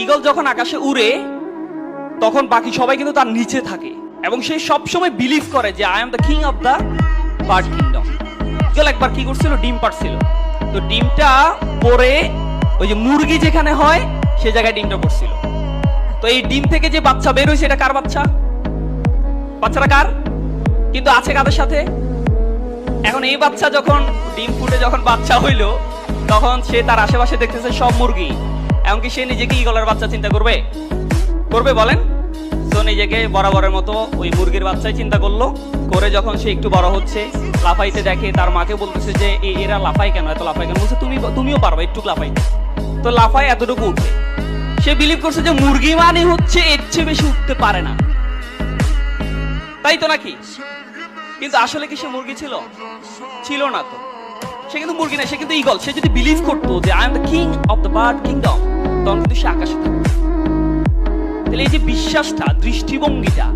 Eagle যখন আকাশে উড়ে তখন বাকি সবাই কিন্তু তার নিচে থাকে এবং সে সবসময় বিলিভ করে যে I am the king of the bird kingdom. Eagle একবার কি করছিল, ডিম পাড়ছিল, তো ডিমটা পরে ওই যে মুরগি যেখানে হয় সে জায়গায় ডিমটা পড়ছিল। তো এই ডিম থেকে যে বাচ্চা বের হয়েছে এটা কার বাচ্চা? বাচ্চাটা কার? কিন্তু আছে কাদের সাথে? এখন এই বাচ্চা যখন ডিম ফুটে যখন বাচ্চা হইলো তখন সে তার আশেপাশে দেখতেছে সব মুরগি, এমনকি সে নিজেকে ঈগলের বাচ্চা চিন্তা করবে? করবে বলেন? তো নিজেকে বরাবরের মতো ওই মুরগির বাচ্চাই চিন্তা করলো। করে যখন সে একটু বড় হচ্ছে, লাফাইতে দেখে, তার মাকে বলতেছে যে এরা লাফাই কেন, এত লাফাই কেন? বলছে তুমিও পারবে একটু লাফাইতে। তো লাফায় এতটুকু উঠে। সে বিলিভ করছে যে মুরগি মানে হচ্ছে এর চেয়ে বেশি উঠতে পারে না, তাই তো নাকি? কিন্তু আসলে কি সে মুরগি ছিল? ছিল না তো। সে কিন্তু মুরগি না, সে কিন্তু ঈগল। সে যদি বিলিভ করতো যে I am the king of the bird kingdom, তখন কিন্তু সে আকাশে থাকতো। তাহলে এই যে বিশ্বাসটা, দৃষ্টিভঙ্গিটা,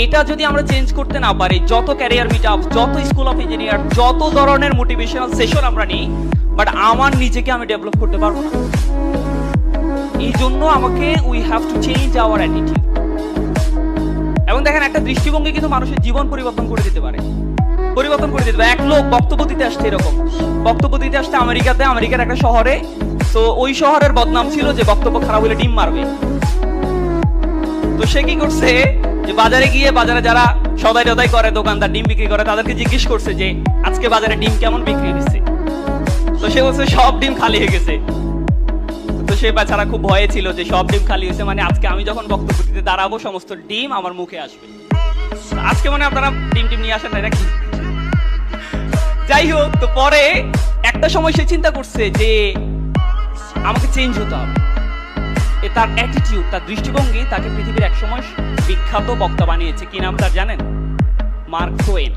এটা যদি আমরা চেঞ্জ করতে না পারি, যত ক্যারিয়ার মিট আপ, যত স্কুল অফ ইঞ্জিনিয়ার, যত ধরনের মোটিভেশনাল সেশন আমরা নিই, বাট আমার নিজেকে আমি ডেভেলপ করতে পারবো না। এই জন্য আমাকে we have to change our attitude. এবং দেখেন, একটা দৃষ্টিভঙ্গি কিন্তু মানুষের জীবন পরিবর্তন করে দিতে পারে, পরিবর্তন করে দিতে পারে। এক লোক বক্তব্য দিতে আসছে, এরকম বক্তব্য দিতে আসছে আমেরিকার একটা শহরে। তো ওই শহরের বদনাম ছিল যে বক্তব্য খারাপ হলে ডিম মারবে। তো সে কি করছে, যে বাজারে গিয়ে, বাজারে যারা সদাই টদাই করে, দোকানদার ডিম বিক্রি করে, তাদেরকে জিজ্ঞেস করছে যে আজকে বাজারে ডিম কেমন বিক্রি হচ্ছে। তো সে বলছে সব ডিম খালি হয়ে গেছে। তো সে বেচারা খুব ভয়ে ছিল যে সব ডিম খালি হয়েছে মানে আজকে আমি যখন বক্তব্য দিতে দাঁড়াবো সমস্ত ডিম আমার মুখে আসবে। আজকে মানে আপনারা ডিম টিম নিয়ে আসেন নাই নাকি? যাই হোক, তো পরে একটা সময় সে চিন্তা করছে যে আমাকে চেঞ্জ হতে হবে। তার অ্যাটিটিউড, তার দৃষ্টিভঙ্গি তাকে পৃথিবীর এক সময় বিখ্যাত বক্তা বানিয়েছে। কি নাম তার জানেন? Mark two one.